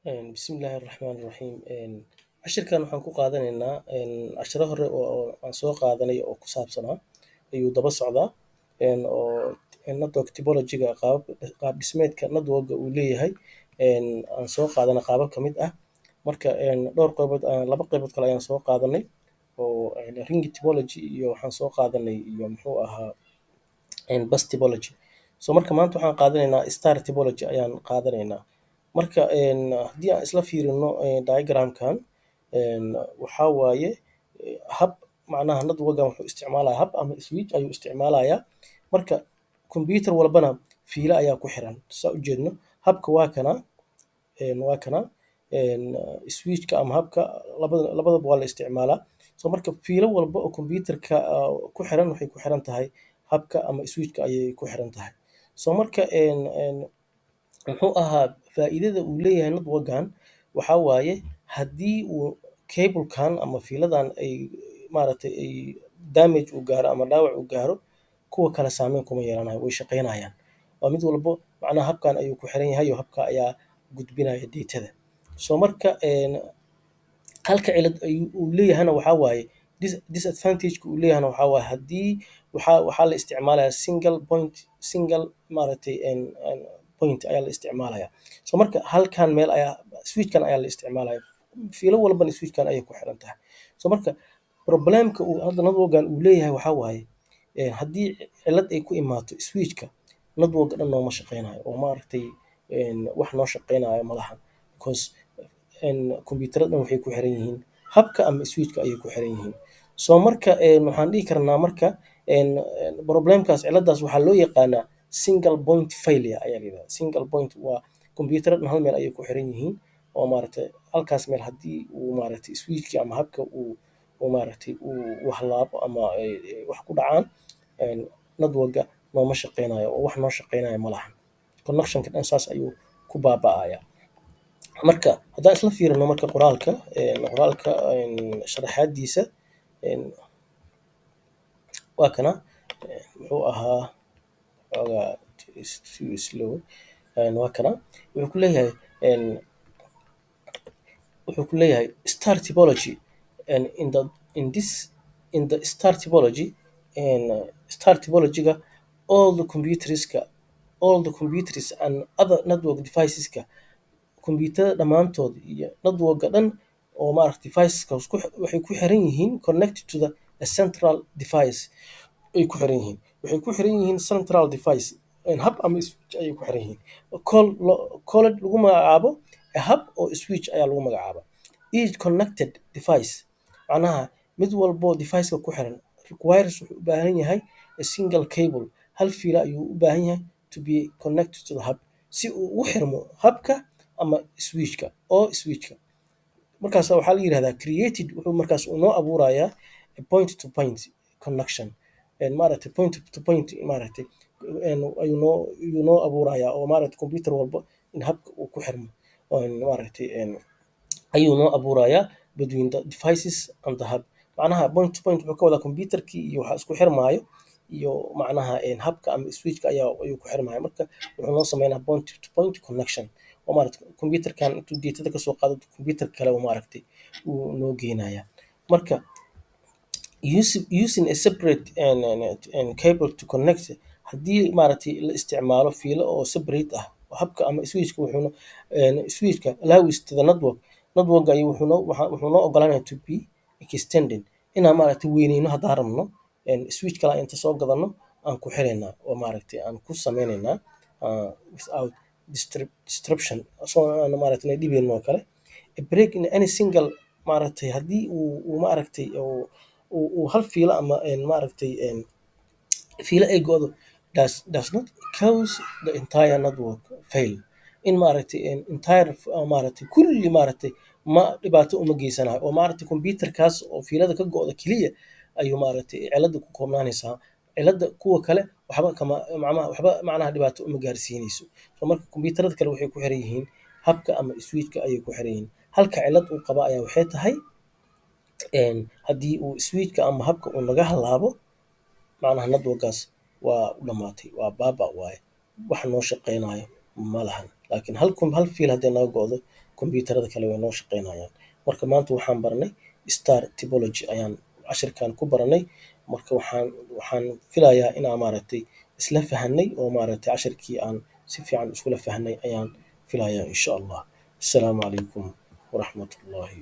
Bismillaahi Raxmaani Raxiim. Cashirkan waxaan ku qaadanaynaa cashiro hore oo aan soo qaadanay oo ku saabsanaa ayuu daba socdaa oo network topology-ga qaab dhismeedka network-ga uu leeyahay aan soo qaadana qaabab ka mid ah. Marka dhowr qaybood laba qaybood kale ayaan soo qaadanay oo ring topology iyo waxaan soo qaadanay iyo muxuu ahaa bus topology. So marka maanta waxaan qaadanaynaa star topology ayaan qaadanaynaa. Marka haddii aan isla fiirino diagramkan waxaa waaye hab macnaha network-gan wuxuu isticmaalayaa hab ama switch ayuu isticmaalayaa. Marka computer walbana fiilo ayaa ku xiran saa u jeedno. Habka waa kana switch-ka ama habka labadaba waa la isticmaalaa. So marka fiilo walba oo computer-ka ku xiran waxay ku xiran tahay habka ama switch-ka ayay ku xiran tahay. So marka muxuu ahaa faa'iidada uu leeyahay network-gan waxaa waaye haddii uu cable-kan ama fiiladan ay maaragtay ay damage uu gaaro ama dhaawac uu gaaro kuwa kale saameyn kuma yeelanayo way shaqeynayaan. Waa mid walbo macnaha habkan ayuu ku xiran yahay oo habka ayaa gudbinaya data-da. So marka halka cilad uu leeyahayna waxaa waaye disadvantage-ka uu leeyahayna waxaa waaye haddii waxaa la isticmaalayaa single maaragtay point ayaa la isticmaalayaa. So marka halkan meel ayaa switch-kan ayaa la isticmaalayaa. Fiilo walbana switch-kan ayay ku xiran tahay. So marka problem-ka uu hadda network-gan uu leeyahay waxaa waaye haddii cilad ay ku imaato switch-ka network dhan nooma shaqeynayo oo maaragtay wax noo shaqeynayo ma lahan because computer dhan waxay ku xiran yihiin habka ama switch-ka ayay ku xiran yihiin. So marka waxaan dhihi karnaa marka problem-kaas ciladaas waxaa loo yaqaanaa single point failure ayaa la yiraahdaa. Single point waa computer dhan hal meel ayay ku xiran yihiin oo maaragtay halkaas meel haddii uu maaragtay switch-ki ama habka uu maaragtay uu halaabo ama wax ku dhacaan network-ga nooma shaqeynayo oo wax noo shaqeynayo ma lahan. Connection-ka dhan saas ayuu ku baaba'ayaa. Marka haddaan isla fiirino marka qoraalka sharaxaadiisa waa kana muxuu ahaa xoogaa too slow waa kana wuxuu ku leeyahay star topology in the star topology star topology-ga all the computers and other network devices-ka computer dhamaantood iyo network-ga dhan oo maaragtay devices-ka waxay ku xiran yihiin connected to the central device ay ku xiran yihiin. Waxay ku xiran yihiin central device hab ama switch ayay ku xiran yihiin. Called lagu magacaabo hub oo switch ayaa lagu magacaabaa. Each connected device macnaha mid walbo device-ka ku xiran requires wuxuu u baahan yahay a single cable hal fiilo ayuu u baahan yahay to be connected to the hub si uu ugu xirmo habka ama switch-ka oo switch-ka. Markaas waxaa la yiraahdaa created wuxuu markaas uu noo abuurayaa a point to point connection maaragtay point to point maaragtay ayuu noo abuurayaa oo maaragtay computer walba in habka uu ku xirmo maaragtay ayuu noo abuurayaa between the devices and the hub. Macnaha point to point wuxuu ka wadaa computer-kii iyo waxa isku xirmaayo iyo macnaha habka ama switch-ka ayuu ku xirmaya. Marka wuxuu noo sameynaa point to point connection oo maaragtay computer-kan intuu data ka soo qaado computer kale oo maaragtay uu noo geenaya. Marka using a separate cable to connect haddii maaragtay la isticmaalo fiilo oo separate ah habka ama switch-ka wuxuuna switch-ka allows to the network-ga ayuu wuxuu noo ogolaanayaa to be extended inaan maaragtay weyneyno haddaan rabno switch kale inta soo gadano aan ku xireynaa oo maaragtay aan ku sameyneynaa without disruption so aan maaragtay dhibeyno oo kale a break in any single maaragtay haddii uu maaragtay uu hal fiilo ama maaragtay fiilo ay go'do does not cause the entire network fail in maaragtay entire maaragtay kulli maaragtay ma dhibaato uma geysanayo oo maaragtay computer-kaas oo fiilada ka go'da kaliya ayuu maaragtay cilada ku koobnaanaysaa. Cilada kuwa kale waxba macnaha dhibaato uma gaarsiinayso. So marka computer-da kale waxay ku xiran yihiin habka ama switch-ka ayay ku xiran yihiin. Halka cilad uu qaba ayaa waxay tahay haddii uu switch-ka ama habka uu naga halaabo macnaha network-gaas waa u dhamaatay waa baaba waaye wax noo shaqeynayo ma lahan. Laakiin hal fiil haddii naga go'do kombiyuutarada kale way noo shaqaynayaan. Marka maanta waxaan baranay star topology ayaan cashirkan ku baranay. Marka waxaan filayaa inaan maaragtay isla fahanay oo maaragtay cashirkii aan si fiican iskula fahnay ayaan filayaa insha Allah. Assalaamu calaykum waraxmatullaahi